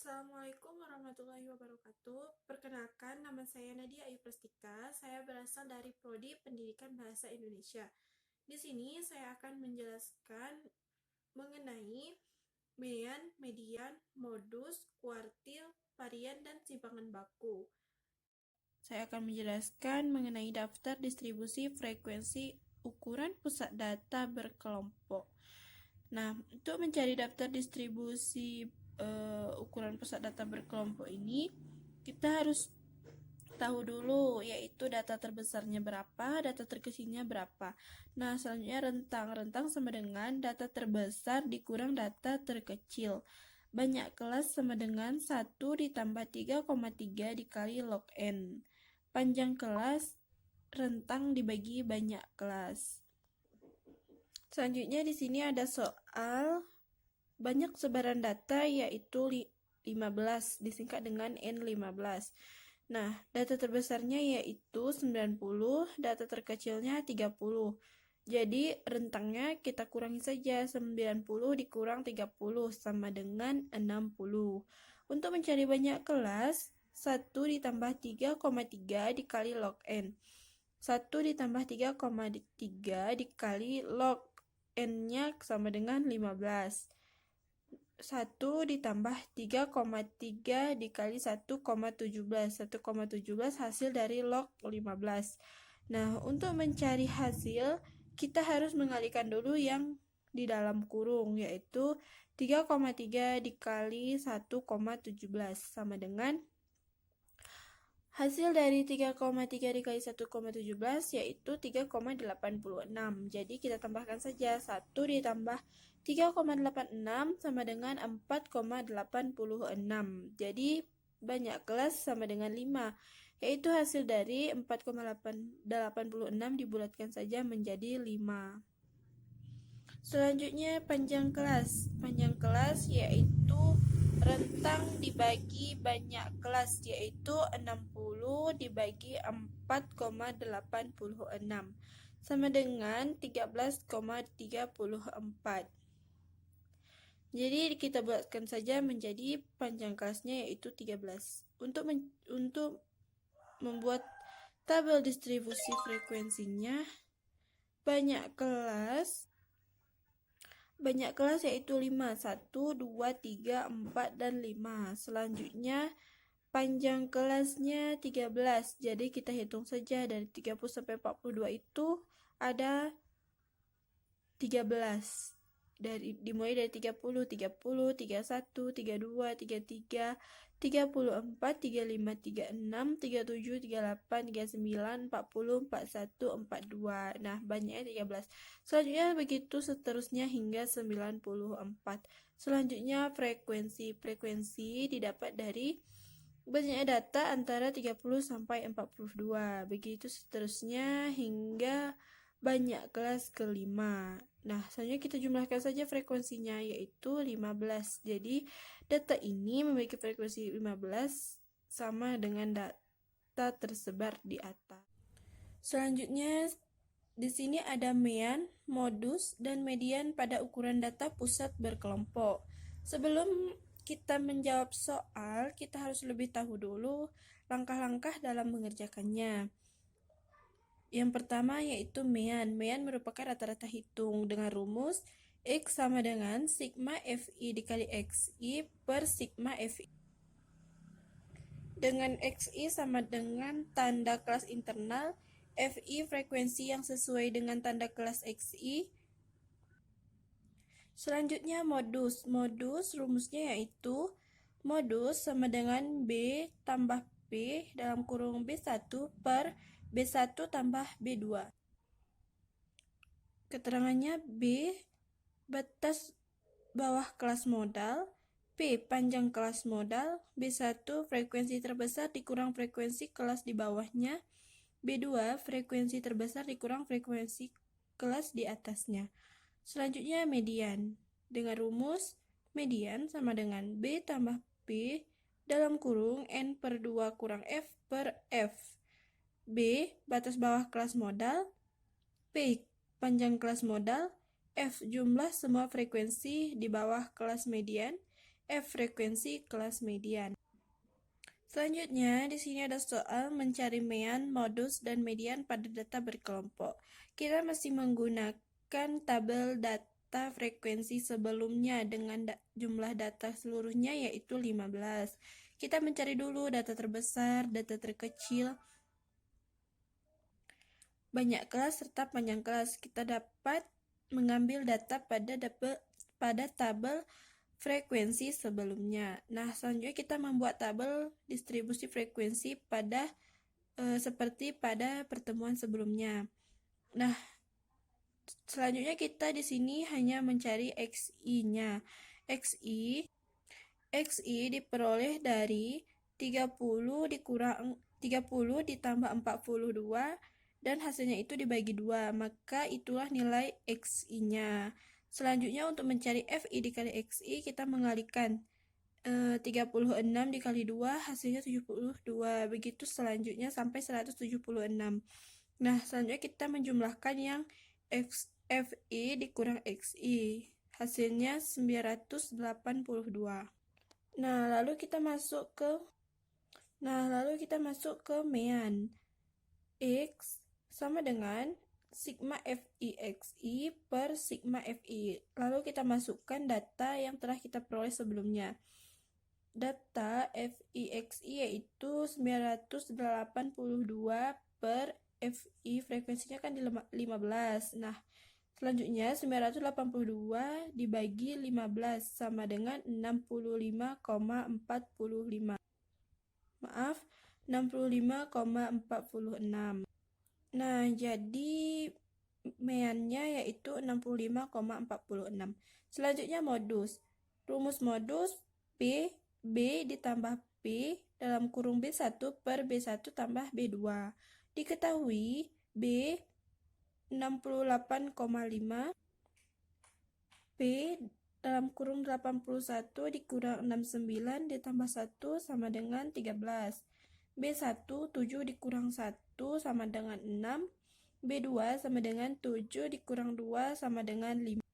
Assalamualaikum warahmatullahi wabarakatuh. Perkenalkan, nama saya Nadia Ayu Prestika. Saya berasal dari Prodi Pendidikan Bahasa Indonesia. Di sini saya akan menjelaskan mengenai mean, median, modus, kuartil, varian, dan simpangan baku. Saya akan menjelaskan mengenai daftar distribusi frekuensi ukuran pusat data berkelompok. Nah, untuk mencari daftar distribusi ukuran pusat data berkelompok ini, kita harus tahu dulu, yaitu data terbesarnya berapa, data terkecilnya berapa. Nah, selanjutnya rentang sama dengan data terbesar dikurang data terkecil. Banyak kelas sama dengan 1 ditambah 3,3 dikali log n. Panjang kelas rentang dibagi banyak kelas. Selanjutnya di sini ada soal banyak sebaran data, yaitu 15 disingkat dengan N15. Nah, data terbesarnya yaitu 90, data terkecilnya 30. Jadi rentangnya kita kurangi saja, 90 dikurang 30 sama dengan 60. Untuk mencari banyak kelas, 1 ditambah 3,3 dikali log n. 1 ditambah 3,3 dikali log n-nya sama dengan 15. 1 ditambah 3,3 dikali 1,17. 1,17 hasil dari log 15. Nah, untuk mencari hasil, kita harus mengalihkan dulu yang di dalam kurung, yaitu 3,3 dikali 1,17 sama dengan hasil dari 3,3 dikali 1,17 yaitu 3,86. Jadi kita tambahkan saja 1 ditambah 3,86 sama dengan 4,86. Jadi banyak kelas sama dengan 5, yaitu hasil dari 4,86 dibulatkan saja menjadi 5. Selanjutnya panjang kelas. Panjang kelas yaitu rentang dibagi banyak kelas, yaitu 60 dibagi 4,86 sama dengan 13,34. Jadi kita buatkan saja menjadi panjang kelasnya yaitu 13. Untuk membuat tabel distribusi frekuensinya, banyak kelas yaitu 5, 1, 2, 3, 4, dan 5. Selanjutnya panjang kelasnya 13. Jadi kita hitung saja dari 30 sampai 42 itu ada 13. Dimulai dari 30, 30, 31, 32, 33, 34, 35, 36, 37, 38, 39, 40, 41, 42. Nah, banyaknya 13. Selanjutnya begitu seterusnya hingga 94. Selanjutnya frekuensi didapat dari banyaknya data antara 30 sampai 42. Begitu seterusnya hingga banyak kelas kelima. Nah, selanjutnya kita jumlahkan saja frekuensinya yaitu 15. Jadi data ini memiliki frekuensi 15 sama dengan data tersebar di atas. Selanjutnya di sini ada mean, modus, dan median pada ukuran data pusat berkelompok. Sebelum kita menjawab soal, kita harus lebih tahu dulu langkah-langkah dalam mengerjakannya. Yang pertama yaitu mean. Mean merupakan rata-rata hitung dengan rumus X sama dengan sigma FI dikali XI per sigma FI. Dengan XI sama dengan tanda kelas internal, FI frekuensi yang sesuai dengan tanda kelas XI. Selanjutnya modus. Modus rumusnya yaitu modus sama dengan B tambah P dalam kurung B1 per B1 tambah B2. Keterangannya B batas bawah kelas modal, P panjang kelas modal, B1 frekuensi terbesar dikurang frekuensi kelas di bawahnya, B2 frekuensi terbesar dikurang frekuensi kelas di atasnya. Selanjutnya median. Dengan rumus median sama dengan B tambah P dalam kurung N per 2 kurang F per F. B batas bawah kelas modal, P panjang kelas modal, F jumlah semua frekuensi di bawah kelas median, F frekuensi kelas median. Selanjutnya, di sini ada soal mencari mean, modus, dan median pada data berkelompok. Kita masih menggunakan tabel data frekuensi sebelumnya dengan jumlah data seluruhnya yaitu 15. Kita mencari dulu data terbesar, data terkecil, banyak kelas, serta panjang kelas. Kita dapat mengambil data pada tabel frekuensi sebelumnya. Nah, selanjutnya kita membuat tabel distribusi frekuensi seperti pada pertemuan sebelumnya. Nah, selanjutnya kita di sini hanya mencari XI-nya. XI diperoleh dari 30 ditambah 42 dan hasilnya itu dibagi 2, maka itulah nilai XI-nya. Selanjutnya untuk mencari FI dikali XI, kita mengalikan 36 dikali 2 hasilnya 72. Begitu selanjutnya sampai 176. Nah, selanjutnya kita menjumlahkan yang FI dikurang XI. Hasilnya 982. Nah, lalu kita masuk ke mean. X sama dengan sigma FI/XI per sigma FI. Lalu kita masukkan data yang telah kita peroleh sebelumnya. Data FI/XI yaitu 982 per FI, frekuensinya kan di 15. Nah, selanjutnya 982 dibagi 15 sama dengan 65,45. Maaf, 65,46. Nah, jadi meannya yaitu 65,46. Selanjutnya modus. Rumus modus B ditambah P dalam kurung B1 per B1 tambah B2. Diketahui B 68,5, P dalam kurung 81 dikurang 69 ditambah 1 sama dengan 13. B1 7 dikurang 1 sama dengan 6. B2 sama dengan 7 dikurang 2 sama dengan 5.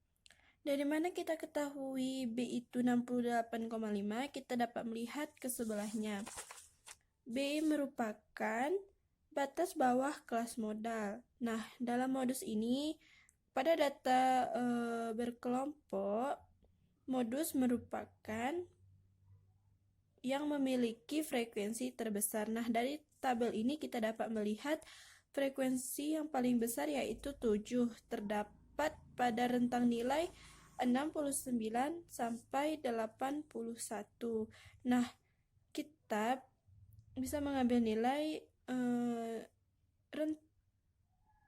Dari mana kita ketahui B itu 68,5? Kita dapat melihat ke sebelahnya. B merupakan batas bawah kelas modal. Nah, dalam modus ini, pada data berkelompok, modus merupakan yang memiliki frekuensi terbesar. Nah, dari tabel ini kita dapat melihat frekuensi yang paling besar yaitu 7, terdapat pada rentang nilai 69 sampai 81. Nah, kita bisa mengambil nilai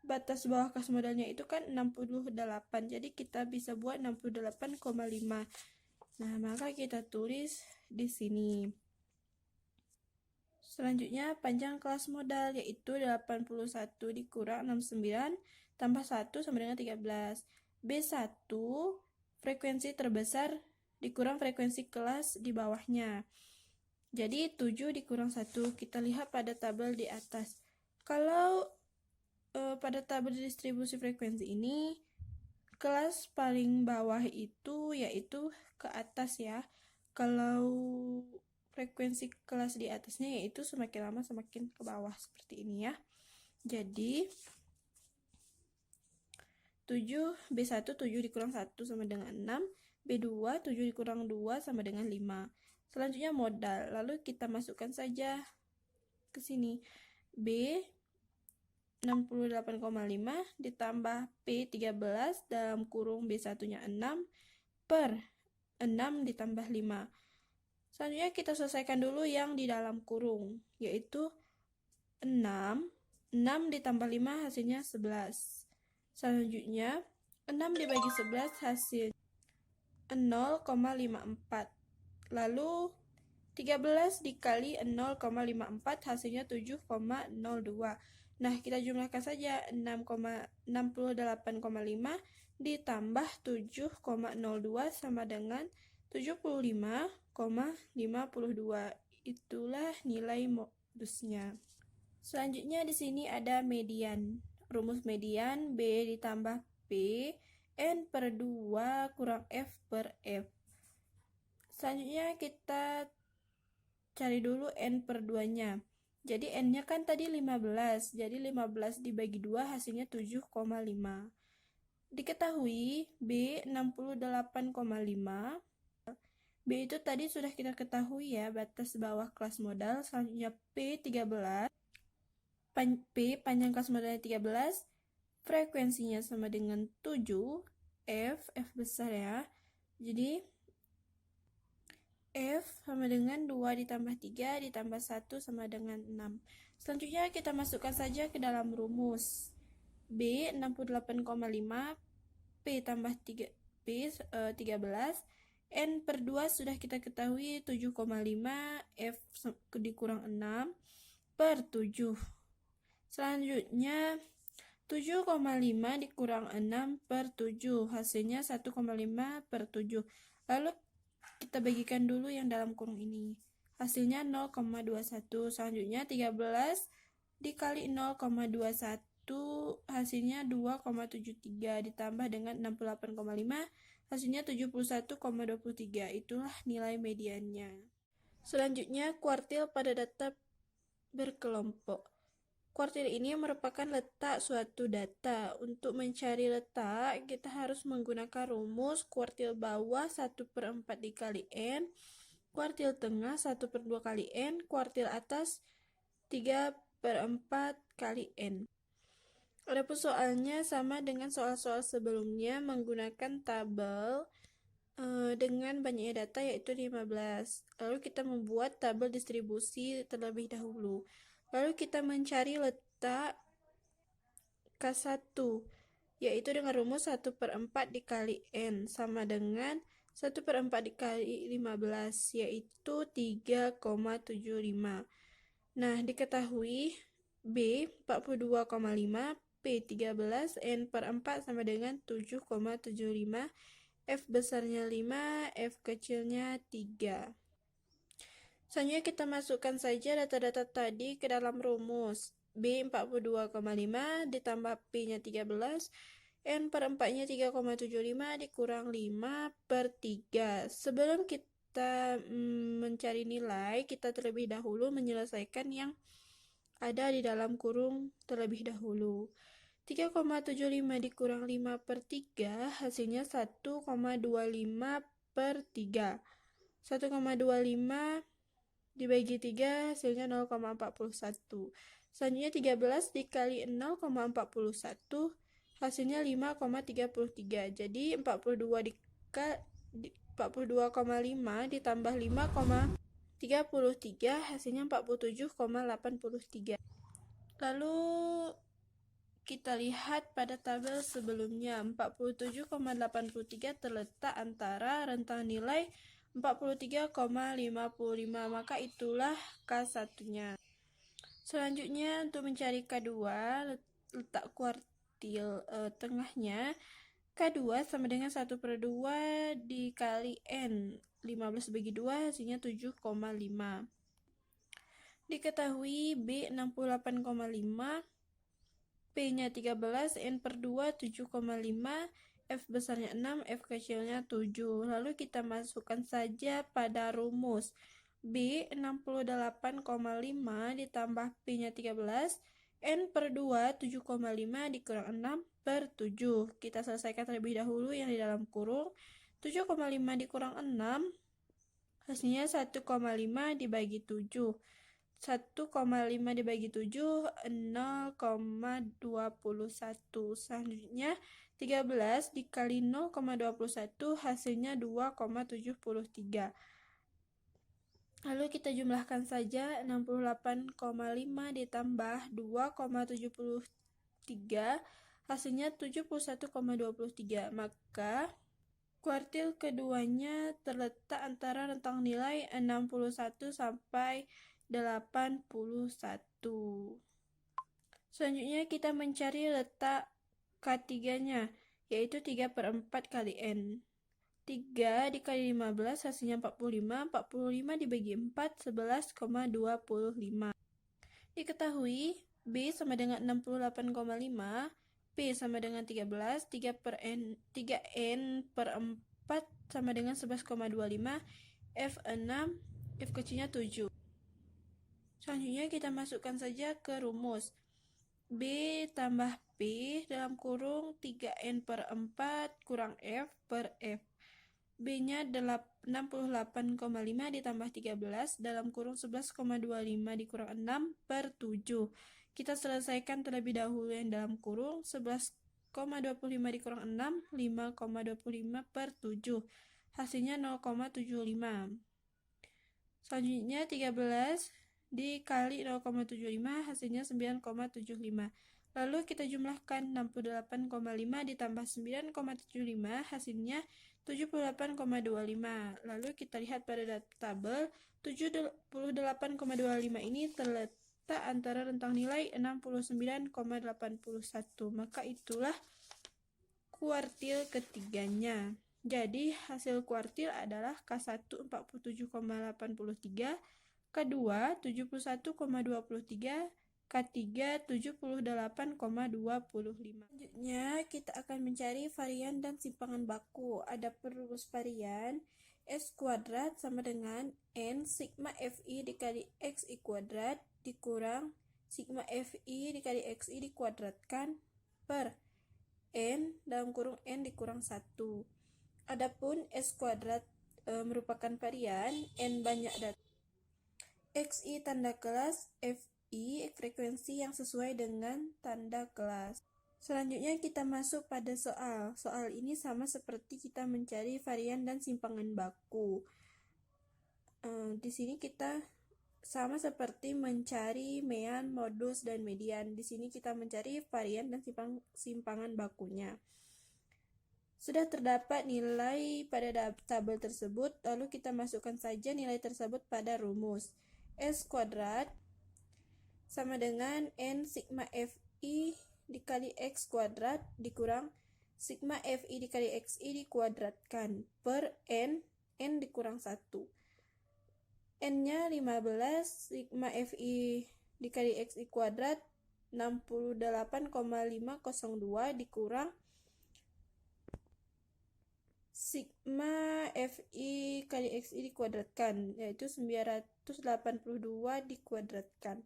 batas bawah kelas modalnya itu kan 68. Jadi kita bisa buat 68,5. Nah, maka kita tulis di sini. Selanjutnya panjang kelas modal yaitu 81 dikurang 69 tambah 1 sama dengan 13. B1 frekuensi terbesar dikurang frekuensi kelas di bawahnya. Jadi 7 dikurang 1. Kita lihat pada tabel di atas. Kalau pada tabel distribusi frekuensi ini, kelas paling bawah itu yaitu ke atas ya. Kalau frekuensi kelas di atasnya yaitu semakin lama semakin ke bawah seperti ini ya. Jadi 7 dikurang 1 sama dengan 6. B2 7 dikurang 2 sama dengan 5. Selanjutnya modal. Lalu kita masukkan saja ke sini. B 68,5 ditambah P 13 dalam kurung B1-nya 6 per 6 ditambah 5. Selanjutnya kita selesaikan dulu yang di dalam kurung, yaitu 6 ditambah 5 hasilnya 11. Selanjutnya 6 dibagi 11 hasil 0,54. Lalu 13 dikali 0,54 hasilnya 7,02. Nah, kita jumlahkan saja 68,5 ditambah 7,02 sama dengan 75,52. Itulah nilai modusnya. Selanjutnya di sini ada median. Rumus median B ditambah P N per 2 kurang F per F. Selanjutnya kita cari dulu N per 2-nya. Jadi N-nya kan tadi 15, jadi 15 dibagi 2 hasilnya 7,5. Diketahui B 68,5. B itu tadi sudah kita ketahui ya, batas bawah kelas modal. Selanjutnya P 13. P panjang kelas modalnya 13. Frekuensinya sama dengan 7. F besar ya. Jadi F sama dengan 2 ditambah 3 ditambah 1 sama dengan 6. Selanjutnya kita masukkan saja ke dalam rumus. B 68,5, P tambah 3, P 13, N per 2 sudah kita ketahui 7,5, F dikurang 6 per 7. Selanjutnya 7,5 dikurang 6 per 7, hasilnya 1,5 per 7. Lalu kita bagikan dulu yang dalam kurung ini. Hasilnya 0,21. Selanjutnya 13 dikali 0,21 hasilnya 2,73 ditambah dengan 68,5 hasilnya 71,23. Itulah nilai mediannya. Selanjutnya kuartil pada data berkelompok. Kuartil ini merupakan letak suatu data. Untuk mencari letak, kita harus menggunakan rumus kuartil bawah 1/4 dikali N, kuartil tengah 1/2 kali N, kuartil atas 3/4 kali N. Adapun soalnya sama dengan soal-soal sebelumnya, menggunakan tabel dengan banyaknya data yaitu 15. Lalu kita membuat tabel distribusi terlebih dahulu. Lalu kita mencari letak K1, yaitu dengan rumus 1/4 dikali N sama dengan 1/4 dikali 15, yaitu 3,75. Nah, diketahui B 42,5, P 13, N per 4 sama dengan 7,75, F besarnya 5, F kecilnya 3. Selanjutnya kita masukkan saja data-data tadi ke dalam rumus. B 42,5 ditambah P-nya 13, N per 4-nya 3,75 dikurang 5 per 3. Sebelum kita mencari nilai, kita terlebih dahulu menyelesaikan yang ada di dalam kurung terlebih dahulu. 3,75 dikurang 5 per 3 hasilnya 1,25 per 3. 1,25 dibagi 3 hasilnya 0,41. Selanjutnya 13 dikali 0,41 hasilnya 5,33. Jadi 42,5 ditambah 5,33 hasilnya 47,83. Lalu kita lihat pada tabel sebelumnya, 47,83 terletak antara rentang nilai 43,55, maka itulah K1-nya. Selanjutnya untuk mencari K2, letak kuartil tengahnya, K2 sama dengan 1/2 dikali N, 15 bagi 2 hasilnya 7,5. Diketahui B 68,5, P-nya 13, N per 2 7,5, F besarnya 6, F kecilnya 7. Lalu kita masukkan saja pada rumus. B 68,5 ditambah P-nya 13, N per 2 7,5 dikurang 6 per 7. Kita selesaikan terlebih dahulu yang di dalam kurung. 7,5 dikurang 6 hasilnya 1,5 dibagi 7. 1,5 dibagi 7 0,21. Selanjutnya 13 dikali 0,21 hasilnya 2,73. Lalu kita jumlahkan saja 68,5 ditambah 2,73 hasilnya 71,23. Maka kuartil keduanya terletak antara rentang nilai 61 sampai 81. Selanjutnya kita mencari letak K3-nya, yaitu 3/4 kali N. 3 dikali 15 hasilnya 45, 45 dibagi 4, 11,25. Diketahui B sama dengan 68,5, P sama dengan 13, 3N per 4 sama dengan 11,25, F6, F kecilnya 7. Selanjutnya kita masukkan saja ke rumus. B tambah P dalam kurung 3N per 4 kurang F per F. B-nya 68,5 ditambah 13 dalam kurung 11,25 dikurang 6 per 7. Kita selesaikan terlebih dahulu yang dalam kurung 11,25 dikurang 6, 5,25 per 7. Hasilnya 0,75. Selanjutnya 13 dikali 0,75 hasilnya 9,75. Lalu kita jumlahkan 68,5 ditambah 9,75 hasilnya 78,25. Lalu kita lihat pada tabel 78,25 ini terletak antara rentang nilai 69,81. Maka itulah kuartil ketiganya. Jadi hasil kuartil adalah K1 47,83, K2 71,23, K3 78,25. Selanjutnya kita akan mencari varian dan simpangan baku. Ada rumus varian S kuadrat sama dengan N sigma Fi dikali Xi kuadrat dikurang sigma Fi dikali Xi dikuadratkan per N dalam kurung N dikurang 1. Adapun S kuadrat merupakan varian N banyak data. Xi tanda kelas, Fi frekuensi yang sesuai dengan tanda kelas. Selanjutnya kita masuk pada soal. Soal ini sama seperti kita mencari varian dan simpangan baku. Di sini kita sama seperti mencari mean, modus, dan median. Di sini kita mencari varian dan simpangan bakunya. Sudah terdapat nilai pada tabel tersebut, lalu kita masukkan saja nilai tersebut pada rumus. S kuadrat sama dengan N sigma Fi dikali X kuadrat dikurang sigma Fi dikali Xi dikuadratkan per N dikurang 1. N-nya 15, sigma Fi dikali Xi kuadrat 68,502 dikurang sigma Fi kali Xi dikuadratkan, yaitu 982 dikuadratkan.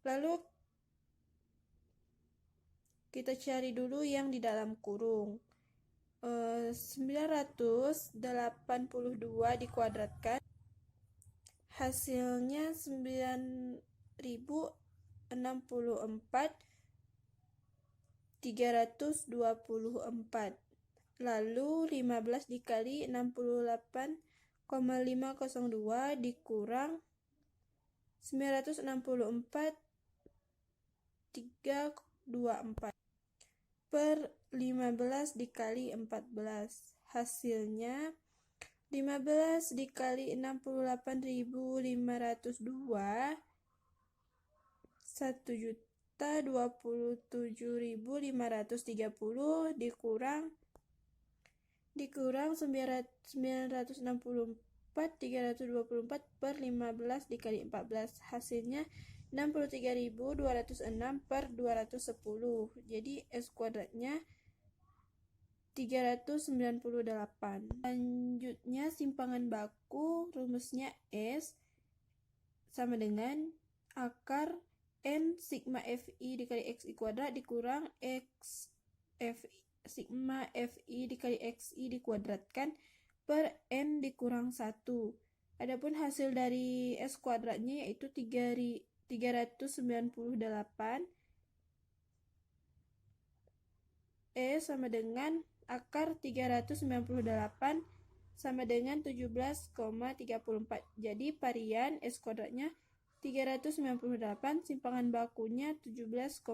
Lalu kita cari dulu yang di dalam kurung. 982 dikuadratkan, hasilnya 9.064.324. Lalu 15 dikali 68,502 dikurang 964.324 per 15 dikali 14. Hasilnya 15 dikali 68.502 1.027.530 dikurang 964.324 per 15 dikali 14. Hasilnya 63.206 per 210. Jadi S kuadratnya 398. Selanjutnya simpangan baku, rumusnya S sama dengan akar N sigma Fi dikali Xi kuadrat dikurang X sigma Fi dikali Xi dikuadratkan per N dikurang 1. Adapun hasil dari S kuadratnya yaitu 398. E sama dengan akar 398 sama dengan 17,34. Jadi varian S kuadratnya 398, simpangan bakunya 17,34.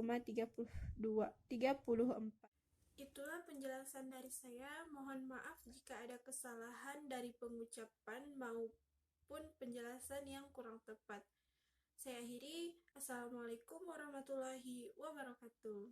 Itulah penjelasan dari saya. Mohon maaf jika ada kesalahan dari pengucapan maupun penjelasan yang kurang tepat. Saya akhiri. Assalamualaikum warahmatullahi wabarakatuh.